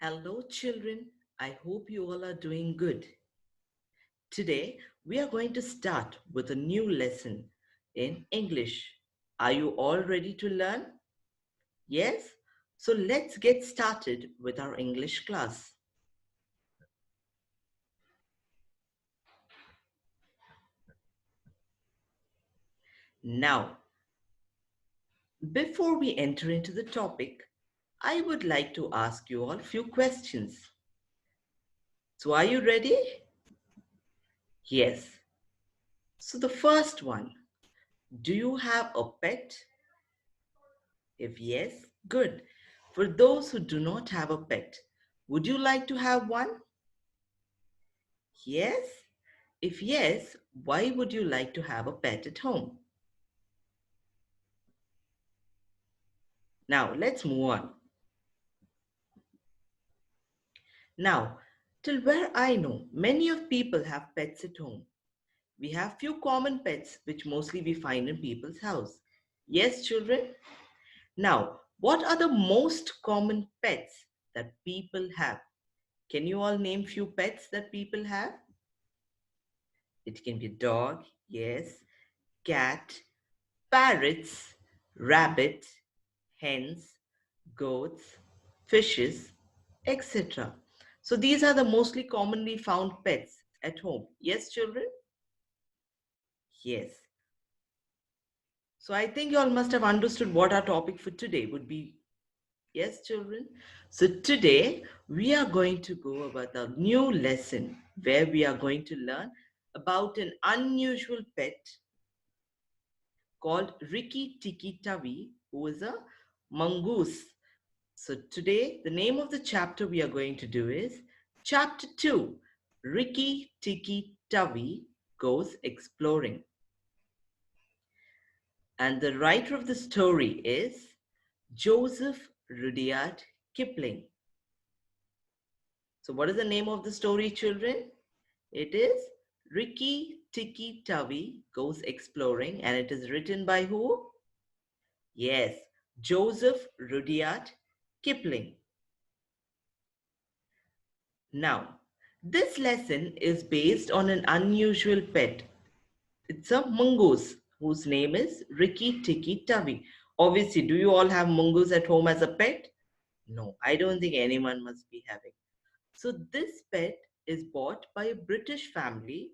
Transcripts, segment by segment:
Hello, children. I hope you all are doing good. Today, we are going to start with a new lesson in English. Are you all ready to learn? Yes? So let's get started with our English class. Now, before we enter into the topic, I would like to ask you all a few questions. So, are you ready? Yes. So, the first one, do you have a pet? If yes, good. For those who do not have a pet, would you like to have one? Yes? If yes, why would you like to have a pet at home? Now, let's move on. Now, till where I know, many of people have pets at home. We have few common pets which mostly we find in people's house. Yes, children? Now, what are the most common pets that people have? Can you all name few pets that people have? It can be a dog, yes, cat, parrots, rabbit, hens, goats, fishes, etc. So these are the mostly commonly found pets at home. Yes, children? Yes. So I think you all must have understood what our topic for today would be. Yes, children? So today we are going to go about a new lesson where we are going to learn about an unusual pet called Rikki Tikki Tavi, who is a mongoose. So today, the name of the chapter we are going to do is Chapter 2, Rikki Tikki Tavi Goes Exploring. And the writer of the story is Joseph Rudyard Kipling. So what is the name of the story, children? It is Rikki Tikki Tavi Goes Exploring, and it is written by who? Yes, Joseph Rudyard Kipling. Now, this lesson is based on an unusual pet. It's a mongoose whose name is Rikki Tikki Tavi. Obviously, do you all have mongoose at home as a pet? No, I don't think anyone must be having. So this pet is bought by a British family.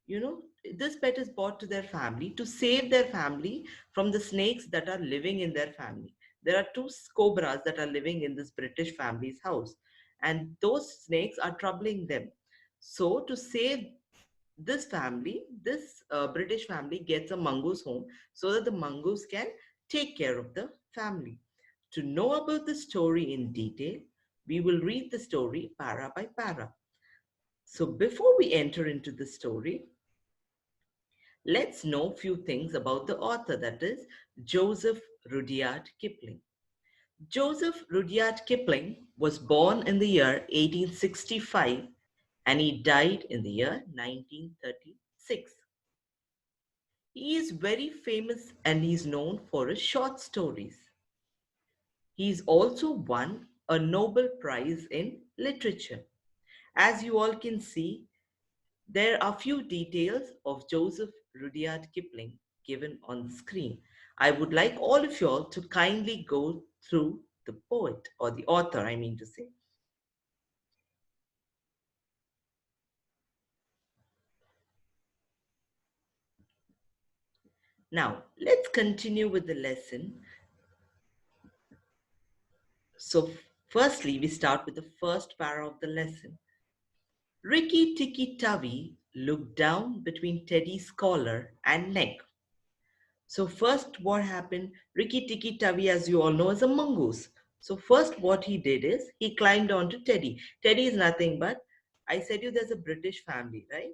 You know, this pet is bought to their family to save their family from the snakes that are living in their family. There are two cobras that are living in this British family's house, and those snakes are troubling them. So to save this family, this British family gets a mongoose home so that the mongoose can take care of the family. To know about the story in detail, we will read the story para by para. So before we enter into the story, let's know few things about the author, that is Joseph Rudyard Kipling. Joseph Rudyard Kipling was born in the year 1865 and he died in the year 1936. He is very famous and he is known for his short stories. He is also won a Nobel Prize in Literature. As you all can see, there are few details of Joseph Rudyard Kipling given on the screen. I would like all of you all to kindly go through the poet, or the author, I mean to say. Now, let's continue with the lesson. So, firstly, we start with the first para of the lesson. Rikki Tikki Tavi looked down between Teddy's collar and neck. So first what happened, Rikki Tikki Tavi, as you all know, is a mongoose. So first what he did is he climbed onto Teddy. Teddy is nothing but, I said you there's a British family, right?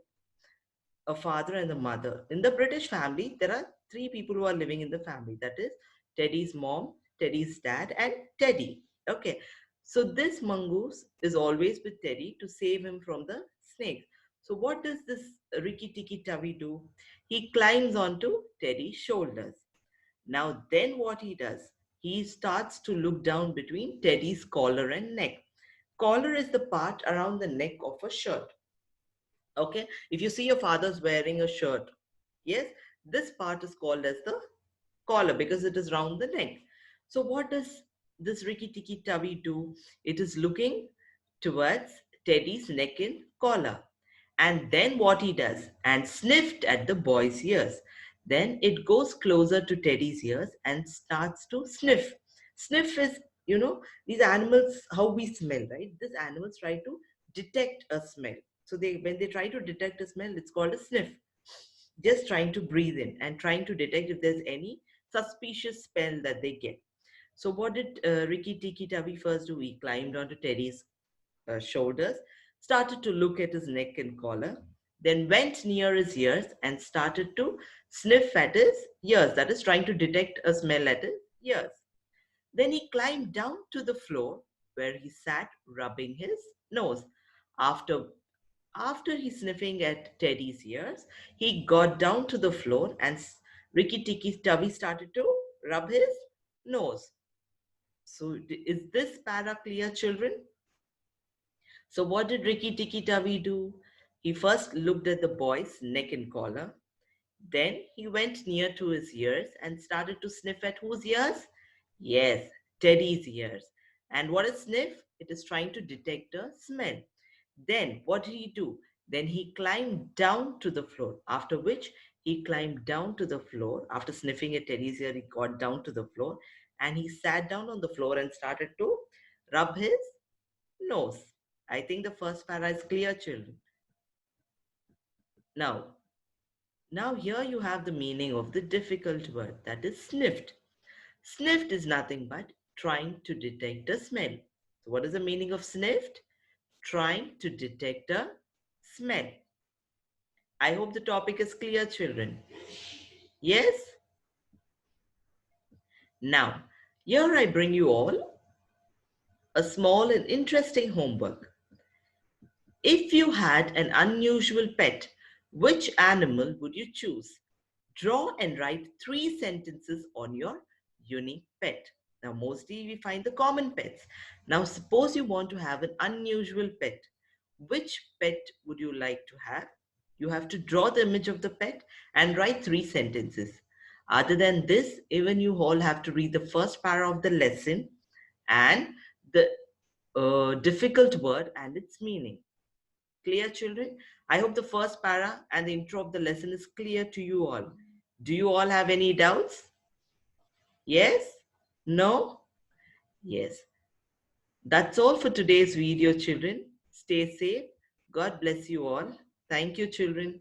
A father and a mother. In the British family, there are three people who are living in the family. That is Teddy's mom, Teddy's dad, and Teddy. Okay. So this mongoose is always with Teddy to save him from the snakes. So what does this Rikki Tikki Tavi do? He climbs onto Teddy's shoulders. Now then what he does? He starts to look down between Teddy's collar and neck. Collar is the part around the neck of a shirt. Okay, if you see your father's wearing a shirt, yes, this part is called as the collar because it is round the neck. So what does this Rikki Tikki Tavi do? It is looking towards Teddy's neck and collar. And then what he does, and sniffed at the boy's ears. Then it goes closer to Teddy's ears and starts to sniff. Sniff is, these animals, how we smell, right? These animals try to detect a smell. So when they try to detect a smell, it's called a sniff. Just trying to breathe in and trying to detect if there's any suspicious smell that they get. So what did Rikki Tikki Tavi first do? He climbed onto Teddy's shoulders, started to look at his neck and collar, then went near his ears and started to sniff at his ears, that is, trying to detect a smell at his ears. Then he climbed down to the floor where he sat rubbing his nose. After after he sniffing at Teddy's ears, he got down to the floor and Rikki Tikki Tavi started to rub his nose. So is this para clear, children? So what did Rikki Tikki Tavi do? He first looked at the boy's neck and collar. Then he went near to his ears and started to sniff at whose ears? Yes, Teddy's ears. And what is sniff? It is trying to detect a smell. Then what did he do? Then he climbed down to the floor. After which he climbed down to the floor. After sniffing at Teddy's ear, he got down to the floor and he sat down on the floor and started to rub his nose. I think the first para is clear, children. Now, now here you have the meaning of the difficult word, that is sniffed. Sniffed is nothing but trying to detect a smell. So what is the meaning of sniffed? Trying to detect a smell. I hope the topic is clear, children. Yes? Now, here I bring you all a small and interesting homework. If you had an unusual pet, which animal would you choose? Draw and write 3 sentences on your unique pet. Now, mostly we find the common pets. Now, suppose you want to have an unusual pet. Which pet would you like to have? You have to draw the image of the pet and write 3 sentences. Other than this, even you all have to read the first para of the lesson and the difficult word and its meaning. Clear, children? I hope the first para and the intro of the lesson is clear to you all. Do you all have any doubts? Yes? No? Yes. That's all for today's video, children. Stay safe. God bless you all. Thank you, children.